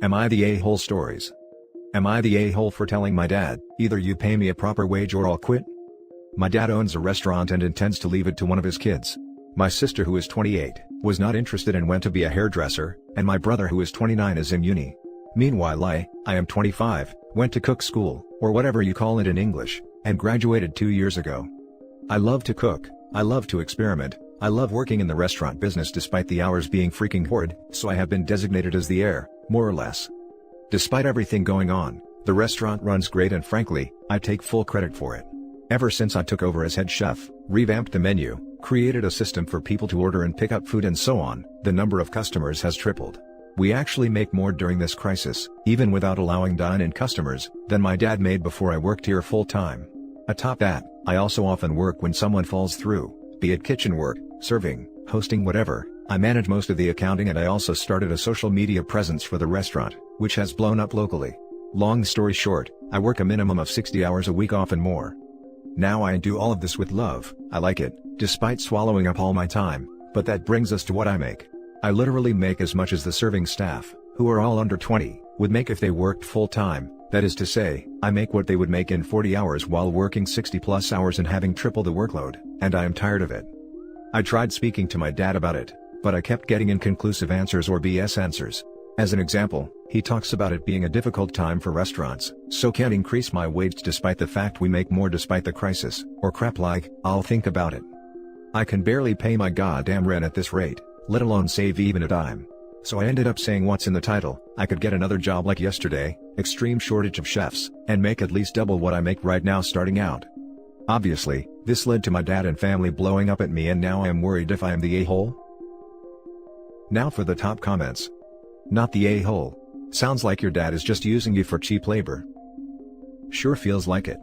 Am I the a-hole stories? Am I the a-hole for telling my dad, either you pay me a proper wage or I'll quit? My dad owns a restaurant and intends to leave it to one of his kids. My sister, who is 28, was not interested and went to be a hairdresser, and my brother, who is 29, is in uni. Meanwhile I am 25, went to cook school, or whatever you call it in English, and graduated 2 years ago. I love to cook, I love to experiment, I love working in the restaurant business despite the hours being freaking horrid, so I have been designated as the heir, more or less. Despite everything going on, the restaurant runs great and frankly, I take full credit for it. Ever since I took over as head chef, revamped the menu, created a system for people to order and pick up food and so on, the number of customers has tripled. We actually make more during this crisis, even without allowing dine-in customers, than my dad made before I worked here full-time. Atop that, I also often work when someone falls through, be it kitchen work, serving, hosting, whatever. I manage most of the accounting, and I also started a social media presence for the restaurant, which has blown up locally. Long story short, I work a minimum of 60 hours a week, often more. Now I do all of this with love, I like it, despite swallowing up all my time, but that brings us to what I make. I literally make as much as the serving staff, who are all under 20, would make if they worked full-time. That is to say, I make what they would make in 40 hours while working 60+ hours and having triple the workload, and I am tired of it. I tried speaking to my dad about it, but I kept getting inconclusive answers or BS answers. As an example, he talks about it being a difficult time for restaurants, so can't increase my wage despite the fact we make more despite the crisis, or crap like, I'll think about it. I can barely pay my goddamn rent at this rate, let alone save even a dime. So I ended up saying what's in the title, I could get another job like yesterday, extreme shortage of chefs, and make at least double what I make right now starting out. Obviously, this led to my dad and family blowing up at me, and now I am worried if I am the a-hole. Now for the top comments. Not the a-hole. Sounds like your dad is just using you for cheap labor. Sure feels like it.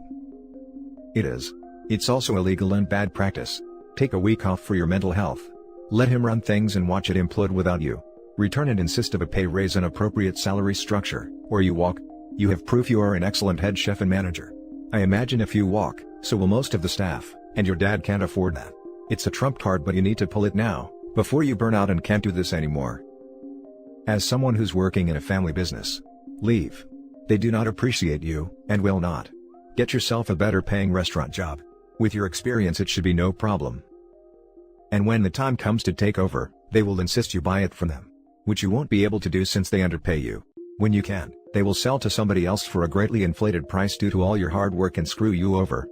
It is. It's also illegal and bad practice. Take a week off for your mental health. Let him run things and watch it implode without you. Return and insist of a pay raise and appropriate salary structure, or you walk. You have proof you are an excellent head chef and manager. I imagine if you walk, so will most of the staff, and your dad can't afford that. It's a trump card, but you need to pull it now, before you burn out and can't do this anymore. As someone who's working in a family business, leave. They do not appreciate you, and will not. Get yourself a better paying restaurant job. With your experience it should be no problem. And when the time comes to take over, they will insist you buy it from them. Which you won't be able to do since they underpay you. When you can, they will sell to somebody else for a greatly inflated price due to all your hard work and screw you over.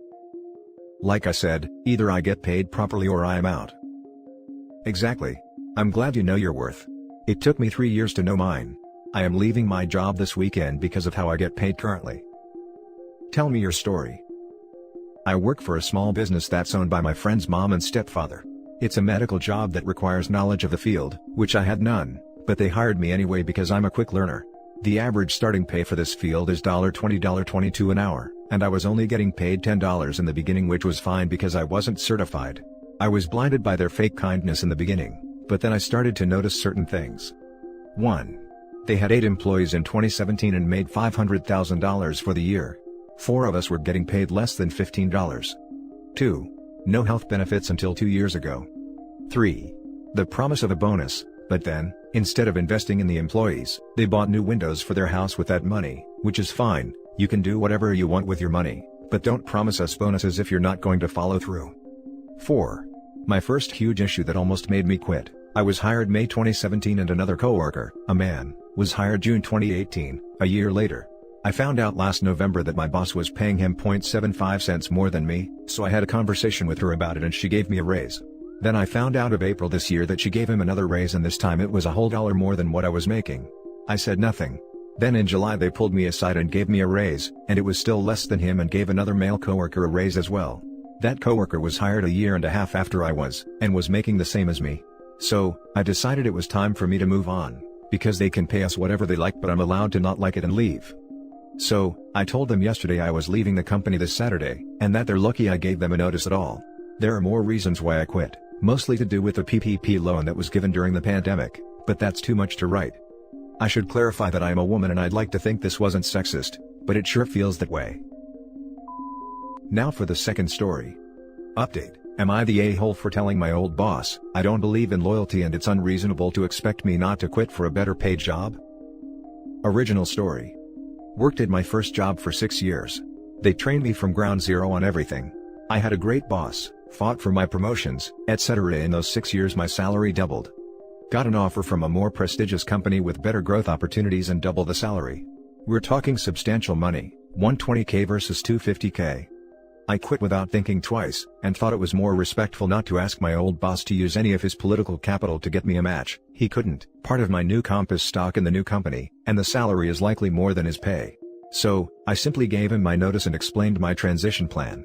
Like I said, either I get paid properly or I am out. Exactly. I'm glad you know your worth. It took me 3 years to know mine. I am leaving my job this weekend because of how I get paid currently. Tell me your story. I work for a small business that's owned by my friend's mom and stepfather. It's a medical job that requires knowledge of the field, which I had none, but they hired me anyway because I'm a quick learner. The average starting pay for this field is $20, $22 an hour, and I was only getting paid $10 in the beginning, which was fine because I wasn't certified. I was blinded by their fake kindness in the beginning, but then I started to notice certain things. 1. They had 8 employees in 2017 and made $500,000 for the year. 4 of us were getting paid less than $15. 2. No health benefits until 2 years ago. 3. The promise of a bonus, but then, instead of investing in the employees, they bought new windows for their house with that money, which is fine. You can do whatever you want with your money, but don't promise us bonuses if you're not going to follow through. 4. My first huge issue that almost made me quit. I was hired May 2017 and another coworker, a man, was hired June 2018, a year later. I found out last November that my boss was paying him 0.75 cents more than me, so I had a conversation with her about it and she gave me a raise. Then I found out of April this year that she gave him another raise, and this time it was a whole $1 more than what I was making. I said nothing. Then in July they pulled me aside and gave me a raise, and it was still less than him, and gave another male coworker a raise as well. That coworker was hired a year and a half after I was, and was making the same as me. So, I decided it was time for me to move on, because they can pay us whatever they like, but I'm allowed to not like it and leave. So, I told them yesterday I was leaving the company this Saturday, and that they're lucky I gave them a notice at all. There are more reasons why I quit, mostly to do with the PPP loan that was given during the pandemic, but that's too much to write. I should clarify that I am a woman, and I'd like to think this wasn't sexist, but it sure feels that way. Now for the second story. Update. Am I the a-hole for telling my old boss, I don't believe in loyalty and it's unreasonable to expect me not to quit for a better paid job? Original story. Worked at my first job for 6 years. They trained me from ground zero on everything. I had a great boss, fought for my promotions, etc. In those 6 years my salary doubled. Got an offer from a more prestigious company with better growth opportunities and double the salary. We're talking substantial money, 120K versus 250K. I quit without thinking twice, and thought it was more respectful not to ask my old boss to use any of his political capital to get me a match. He couldn't. Part of my new comp is stock in the new company, and the salary is likely more than his pay. So, I simply gave him my notice and explained my transition plan.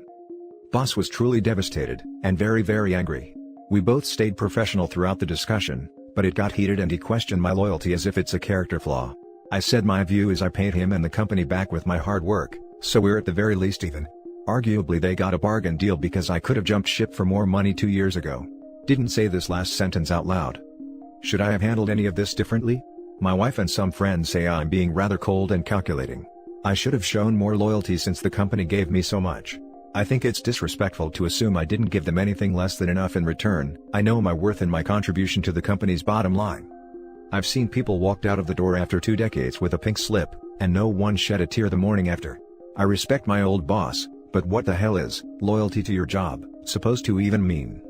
Boss was truly devastated, and very angry. We both stayed professional throughout the discussion, but it got heated and he questioned my loyalty as if it's a character flaw. I said my view is I paid him and the company back with my hard work, so we're at the very least even. Arguably they got a bargain deal because I could have jumped ship for more money 2 years ago. Didn't say this last sentence out loud. Should I have handled any of this differently? My wife and some friends say I'm being rather cold and calculating. I should have shown more loyalty since the company gave me so much. I think it's disrespectful to assume I didn't give them anything less than enough in return. I know my worth and my contribution to the company's bottom line. I've seen people walked out of the door after 2 decades with a pink slip, and no one shed a tear the morning after. I respect my old boss, but what the hell is loyalty to your job supposed to even mean?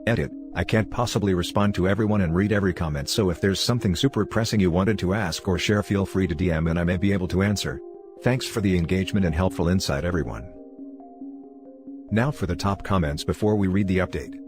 Edit. I can't possibly respond to everyone and read every comment, so if there's something super pressing you wanted to ask or share, feel free to DM and I may be able to answer. Thanks for the engagement and helpful insight, everyone. Now for the top comments before we read the update.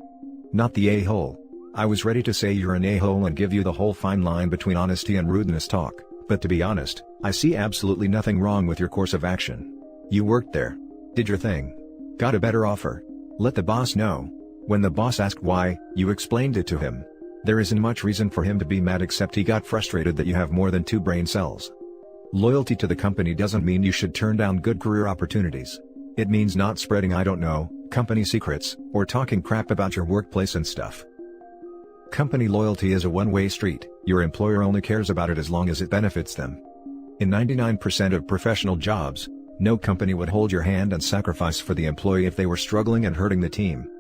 Not the a-hole. I was ready to say you're an a-hole and give you the whole fine line between honesty and rudeness talk, but to be honest, I see absolutely nothing wrong with your course of action. You worked there. Did your thing. Got a better offer. Let the boss know. When the boss asked why, you explained it to him. There isn't much reason for him to be mad except he got frustrated that you have more than 2 brain cells. Loyalty to the company doesn't mean you should turn down good career opportunities. It means not spreading company secrets, or talking crap about your workplace and stuff. Company loyalty is a one-way street. Your employer only cares about it as long as it benefits them. In 99% of professional jobs, no company would hold your hand and sacrifice for the employee if they were struggling and hurting the team.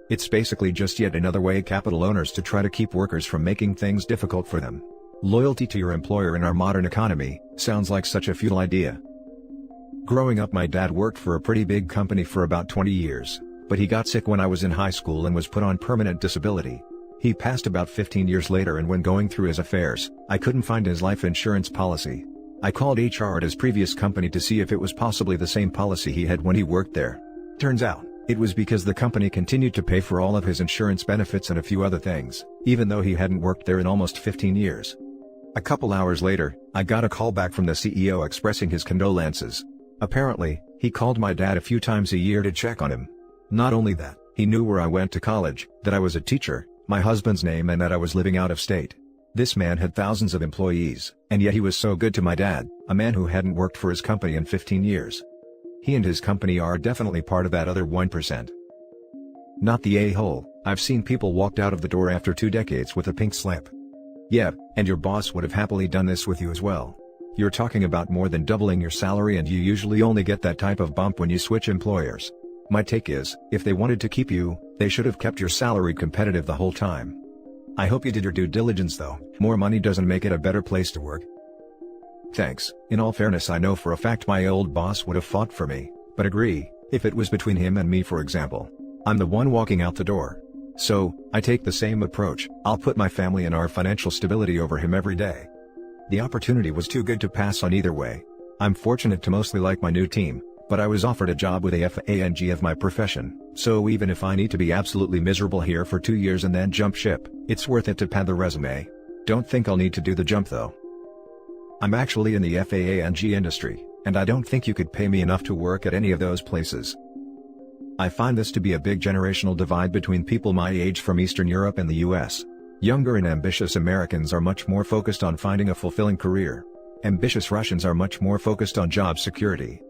It's basically just yet another way capital owners to try to keep workers from making things difficult for them. Loyalty to your employer in our modern economy sounds like such a futile idea. Growing up, my dad worked for a pretty big company for about 20 years, but he got sick when I was in high school and was put on permanent disability. He passed about 15 years later, and when going through his affairs, I couldn't find his life insurance policy. I called HR at his previous company to see if it was possibly the same policy he had when he worked there. Turns out, it was because the company continued to pay for all of his insurance benefits and a few other things, even though he hadn't worked there in almost 15 years. A couple hours later, I got a call back from the CEO expressing his condolences. Apparently, he called my dad a few times a year to check on him. Not only that, he knew where I went to college, that I was a teacher, my husband's name, and that I was living out of state. This man had thousands of employees, and yet he was so good to my dad, a man who hadn't worked for his company in 15 years. He and his company are definitely part of that other 1%. Not the a-hole. I've seen people walked out of the door after 2 decades with a pink slip. Yeah, and your boss would have happily done this with you as well. You're talking about more than doubling your salary, and you usually only get that type of bump when you switch employers. My take is, if they wanted to keep you, they should have kept your salary competitive the whole time. I hope you did your due diligence though. More money doesn't make it a better place to work. Thanks. In all fairness, I know for a fact my old boss would have fought for me, but agree, if it was between him and me, for example, I'm the one walking out the door. So, I take the same approach. I'll put my family and our financial stability over him every day. The opportunity was too good to pass on either way. I'm fortunate to mostly like my new team, but I was offered a job with a FANG of my profession, so even if I need to be absolutely miserable here for 2 years and then jump ship, it's worth it to pad the resume. Don't think I'll need to do the jump though. I'm actually in the FANG industry, and I don't think you could pay me enough to work at any of those places. I find this to be a big generational divide between people my age from Eastern Europe and the US. Younger and ambitious Americans are much more focused on finding a fulfilling career. Ambitious Russians are much more focused on job security.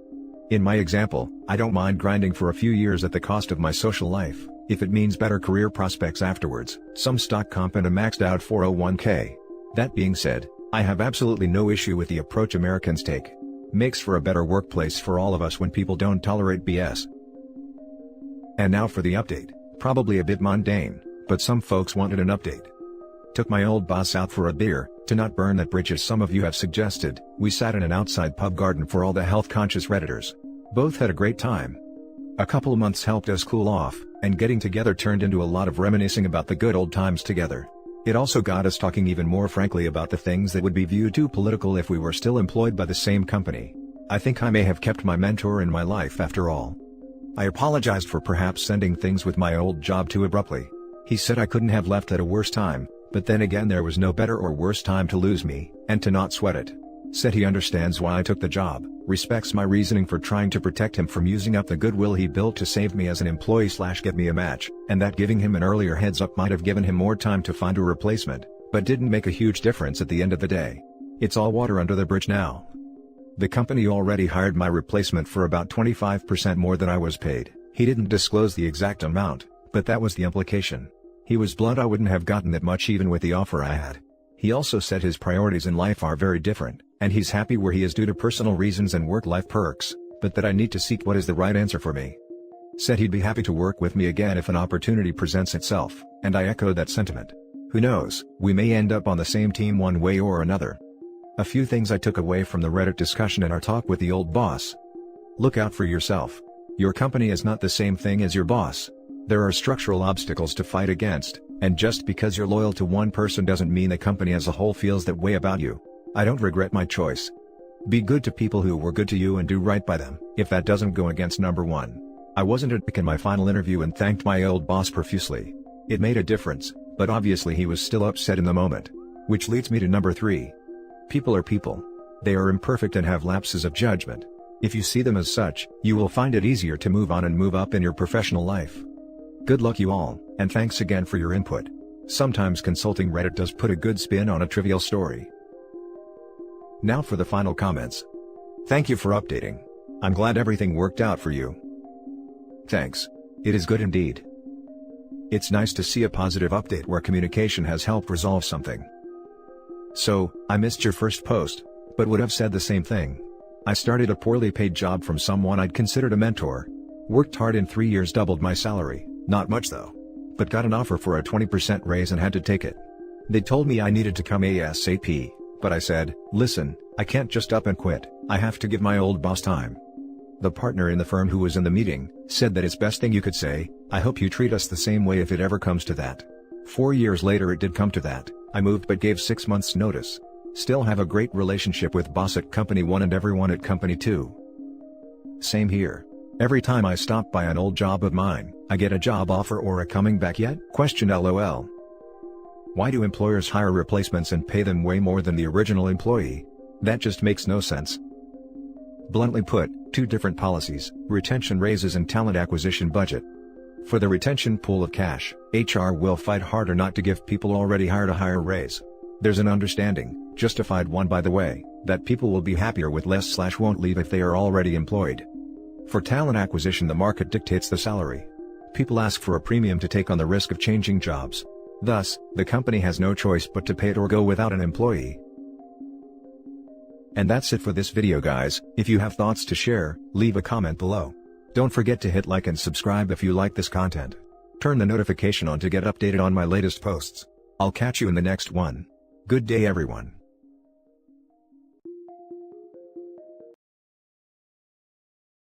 In my example, I don't mind grinding for a few years at the cost of my social life, if it means better career prospects afterwards, some stock comp and a maxed out 401k. That being said, I have absolutely no issue with the approach Americans take. Makes for a better workplace for all of us when people don't tolerate BS. And now for the update, probably a bit mundane, but some folks wanted an update. Took my old boss out for a beer, To not burn that bridge as some of you have suggested, we sat in an outside pub garden for all the health-conscious Redditors. Both had a great time. A couple months helped us cool off, and getting together turned into a lot of reminiscing about the good old times together. It also got us talking even more frankly about the things that would be viewed too political if we were still employed by the same company. I think I may have kept my mentor in my life after all. I apologized for perhaps sending things with my old job too abruptly. He said I couldn't have left at a worse time, but then again there was no better or worse time to lose me, and to not sweat it. Said he understands why I took the job, respects my reasoning for trying to protect him from using up the goodwill he built to save me as an employee/get me a match, and that giving him an earlier heads up might have given him more time to find a replacement, but didn't make a huge difference at the end of the day. It's all water under the bridge now. The company already hired my replacement for about 25% more than I was paid. He didn't disclose the exact amount, but that was the implication. He was blunt, I wouldn't have gotten that much even with the offer I had. He also said his priorities in life are very different, and he's happy where he is due to personal reasons and work-life perks, but that I need to seek what is the right answer for me. Said he'd be happy to work with me again if an opportunity presents itself, and I echo that sentiment. Who knows, we may end up on the same team one way or another. A few things I took away from the Reddit discussion and our talk with the old boss. Look out for yourself. Your company is not the same thing as your boss. There are structural obstacles to fight against, and just because you're loyal to one person doesn't mean the company as a whole feels that way about you. I don't regret my choice. Be good to people who were good to you and do right by them, if that doesn't go against number one. I wasn't a dick in my final interview and thanked my old boss profusely. It made a difference, but obviously he was still upset in the moment. Which leads me to number 3. People are people. They are imperfect and have lapses of judgment. If you see them as such, you will find it easier to move on and move up in your professional life. Good luck you all, and thanks again for your input. Sometimes consulting Reddit does put a good spin on a trivial story. Now for the final comments. Thank you for updating. I'm glad everything worked out for you. Thanks. It is good indeed. It's nice to see a positive update where communication has helped resolve something. So, I missed your first post, but would have said the same thing. I started a poorly paid job from someone I'd considered a mentor. Worked hard in 3 years, doubled my salary, not much though. But got an offer for a 20% raise and had to take it. They told me I needed to come ASAP, but I said, listen, I can't just up and quit, I have to give my old boss time. The partner in the firm who was in the meeting, said that it's best thing you could say, I hope you treat us the same way if it ever comes to that. 4 years later it did come to that. I moved but gave 6 months notice. Still have a great relationship with boss at company 1 and everyone at company 2. Same here. Every time I stop by an old job of mine, I get a job offer or a coming back yet? LOL. Why do employers hire replacements and pay them way more than the original employee? That just makes no sense. Bluntly put, 2 different policies, retention raises and talent acquisition budget. For the retention pool of cash, HR will fight harder not to give people already hired a higher raise. There's an understanding, justified one by the way, that people will be happier with less/won't leave if they are already employed. For talent acquisition, the market dictates the salary. People ask for a premium to take on the risk of changing jobs. Thus, the company has no choice but to pay it or go without an employee. And that's it for this video guys. If you have thoughts to share, leave a comment below. Don't forget to hit like and subscribe if you like this content. Turn the notification on to get updated on my latest posts. I'll catch you in the next one. Good day everyone.